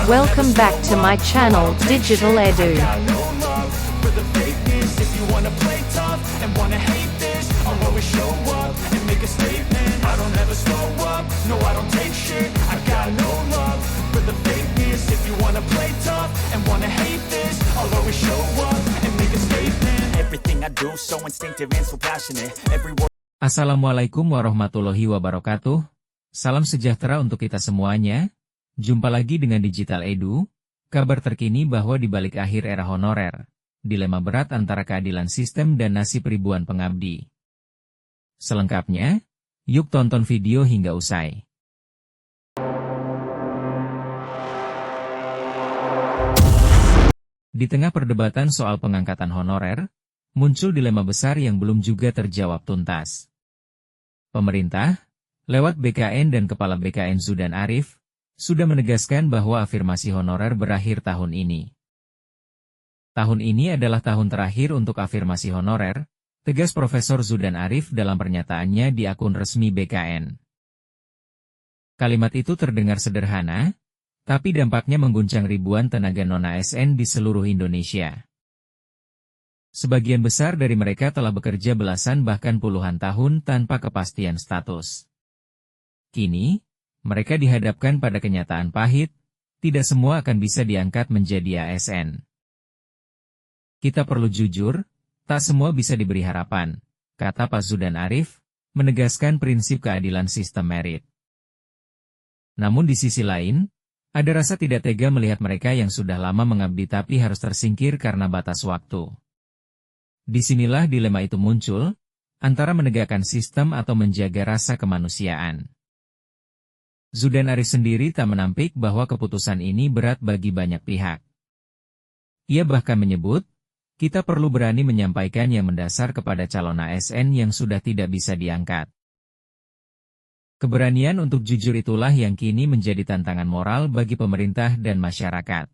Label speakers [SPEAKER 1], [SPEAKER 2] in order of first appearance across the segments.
[SPEAKER 1] Welcome back to my channel, Digital Edu.
[SPEAKER 2] Assalamualaikum warahmatullahi wabarakatuh. Salam sejahtera untuk kita semuanya. Jumpa lagi dengan Digital Edu, kabar terkini bahwa di balik akhir era honorer, dilema berat antara keadilan sistem dan nasib ribuan pengabdi. Selengkapnya, yuk tonton video hingga usai. Di tengah perdebatan soal pengangkatan honorer, muncul dilema besar yang belum juga terjawab tuntas. Pemerintah, lewat BKN dan Kepala BKN Zudan Arief, sudah menegaskan bahwa afirmasi honorer berakhir tahun ini. Tahun ini adalah tahun terakhir untuk afirmasi honorer, tegas Profesor Zudan Arief dalam pernyataannya di akun resmi BKN. Kalimat itu terdengar sederhana, tapi dampaknya mengguncang ribuan tenaga non-ASN di seluruh Indonesia. Sebagian besar dari mereka telah bekerja belasan bahkan puluhan tahun tanpa kepastian status. Kini, mereka dihadapkan pada kenyataan pahit, tidak semua akan bisa diangkat menjadi ASN. Kita perlu jujur, tak semua bisa diberi harapan, kata Pak Zudan Arief, menegaskan prinsip keadilan sistem merit. Namun di sisi lain, ada rasa tidak tega melihat mereka yang sudah lama mengabdi tapi harus tersingkir karena batas waktu. Disinilah dilema itu muncul, antara menegakkan sistem atau menjaga rasa kemanusiaan. Zudan Arief sendiri tak menampik bahwa keputusan ini berat bagi banyak pihak. Ia bahkan menyebut, kita perlu berani menyampaikan yang mendasar kepada calon ASN yang sudah tidak bisa diangkat. Keberanian untuk jujur itulah yang kini menjadi tantangan moral bagi pemerintah dan masyarakat.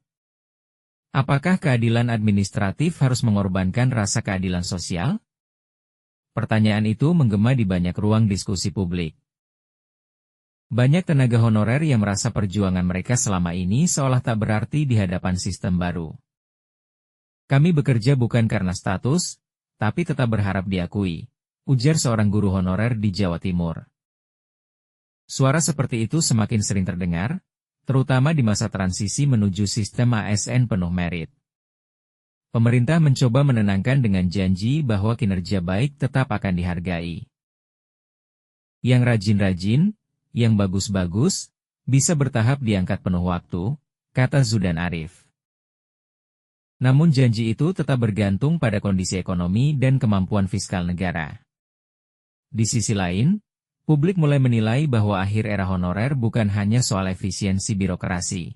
[SPEAKER 2] Apakah keadilan administratif harus mengorbankan rasa keadilan sosial? Pertanyaan itu menggema di banyak ruang diskusi publik. Banyak tenaga honorer yang merasa perjuangan mereka selama ini seolah tak berarti di hadapan sistem baru. Kami bekerja bukan karena status, tapi tetap berharap diakui, ujar seorang guru honorer di Jawa Timur. Suara seperti itu semakin sering terdengar, terutama di masa transisi menuju sistem ASN penuh merit. Pemerintah mencoba menenangkan dengan janji bahwa kinerja baik tetap akan dihargai. Yang rajin-rajin, yang bagus-bagus, bisa bertahap diangkat penuh waktu, kata Zudan Arief. Namun janji itu tetap bergantung pada kondisi ekonomi dan kemampuan fiskal negara. Di sisi lain, publik mulai menilai bahwa akhir era honorer bukan hanya soal efisiensi birokrasi,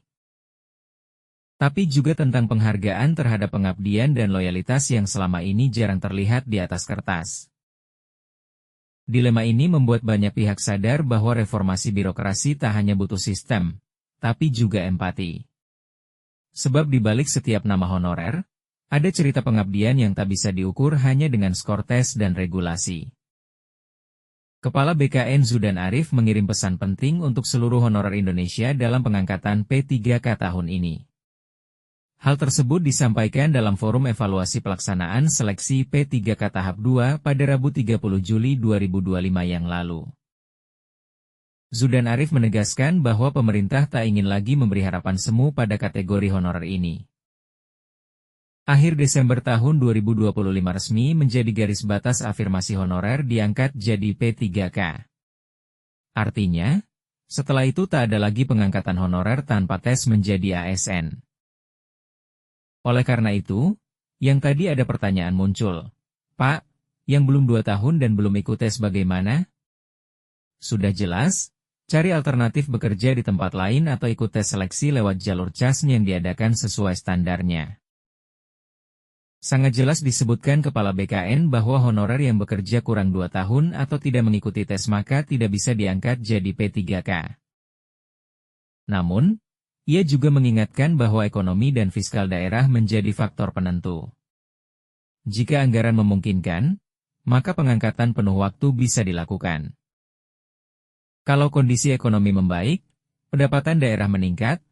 [SPEAKER 2] tapi juga tentang penghargaan terhadap pengabdian dan loyalitas yang selama ini jarang terlihat di atas kertas. Dilema ini membuat banyak pihak sadar bahwa reformasi birokrasi tak hanya butuh sistem, tapi juga empati. Sebab di balik setiap nama honorer, ada cerita pengabdian yang tak bisa diukur hanya dengan skor tes dan regulasi. Kepala BKN Zudan Arief mengirim pesan penting untuk seluruh honorer Indonesia dalam pengangkatan P3K tahun ini. Hal tersebut disampaikan dalam forum evaluasi pelaksanaan seleksi P3K tahap 2 pada Rabu 30 Juli 2025 yang lalu. Zudan Arief menegaskan bahwa pemerintah tak ingin lagi memberi harapan semu pada kategori honorer ini. Akhir Desember tahun 2025 resmi menjadi garis batas afirmasi honorer diangkat jadi P3K. Artinya, setelah itu tak ada lagi pengangkatan honorer tanpa tes menjadi ASN. Oleh karena itu, yang tadi ada pertanyaan muncul. Pak, yang belum 2 tahun dan belum ikut tes bagaimana? Sudah jelas, cari alternatif bekerja di tempat lain atau ikut tes seleksi lewat jalur CAS yang diadakan sesuai standarnya. Sangat jelas disebutkan Kepala BKN bahwa honorer yang bekerja kurang 2 tahun atau tidak mengikuti tes maka tidak bisa diangkat jadi P3K. Namun, ia juga mengingatkan bahwa ekonomi dan fiskal daerah menjadi faktor penentu. Jika anggaran memungkinkan, maka pengangkatan penuh waktu bisa dilakukan. Kalau kondisi ekonomi membaik, pendapatan daerah meningkat,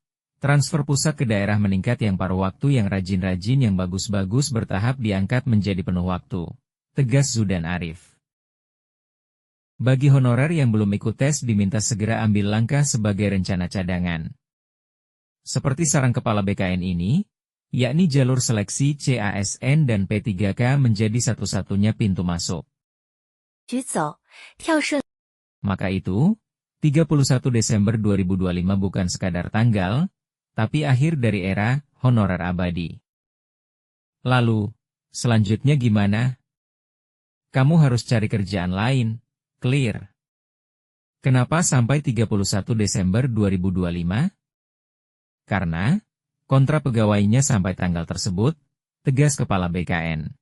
[SPEAKER 2] Transfer pusat ke daerah meningkat, yang paruh waktu, yang rajin-rajin, yang bagus-bagus bertahap diangkat menjadi penuh waktu. Tegas Zudan Arif. Bagi honorer yang belum ikut tes diminta segera ambil langkah sebagai rencana cadangan. Seperti sarang kepala BKN ini, yakni jalur seleksi CASN dan P3K menjadi satu-satunya pintu masuk. Maka itu, 31 Desember 2025 bukan sekadar tanggal, tapi akhir dari era honorer abadi. Lalu, selanjutnya gimana? Kamu harus cari kerjaan lain, clear. Kenapa sampai 31 Desember 2025? Karena kontrak pegawainya sampai tanggal tersebut, tegas Kepala BKN.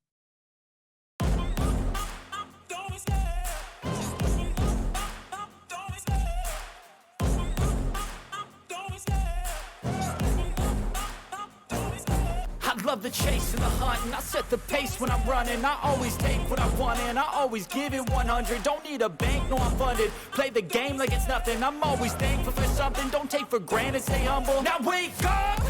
[SPEAKER 3] Love the chase and the hunt, and I set the pace when I'm running. I always take what I want and I always give it 100. Don't need a bank, no I'm funded. Play the game like it's nothing. I'm always thankful for something. Don't take for granted, stay humble. Now wake up,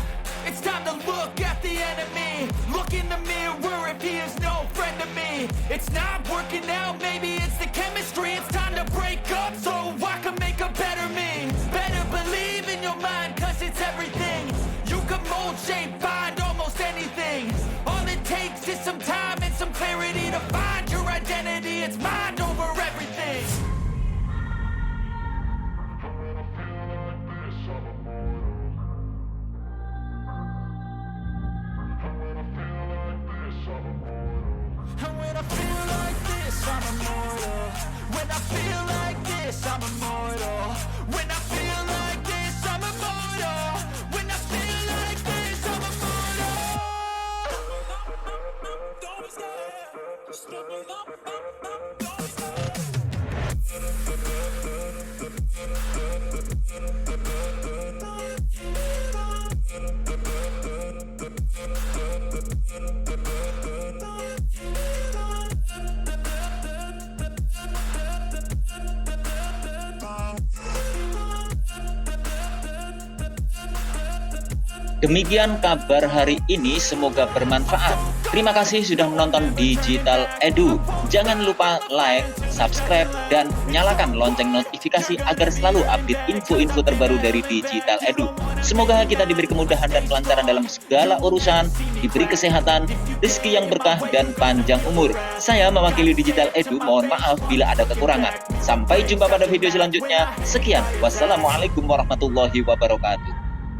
[SPEAKER 3] it's time to look at the enemy. Look in the mirror if he is no friend to me. It's not working out, maybe it's the chemistry. It's time to break up so I can make a better me. Better believe in your mind, cause it's everything. You can mold, shape, find almost anything. All it takes is some time and some clarity to find your identity. It's mind over everything. And when I feel like this, I'm immortal. When I feel like this, I'm immortal. When I feel like this, I'm immortal. When I feel like this, I'm immortal. Don't be scared. Just level up, don't be
[SPEAKER 4] Demikian kabar hari ini, semoga bermanfaat. Terima kasih sudah menonton Digital Edu. Jangan lupa like, subscribe, dan nyalakan lonceng notifikasi agar selalu update info-info terbaru dari Digital Edu. Semoga kita diberi kemudahan dan kelancaran dalam segala urusan, diberi kesehatan, rezeki yang berkah, dan panjang umur. Saya mewakili Digital Edu, mohon maaf bila ada kekurangan. Sampai jumpa pada video selanjutnya. Sekian, wassalamualaikum warahmatullahi wabarakatuh.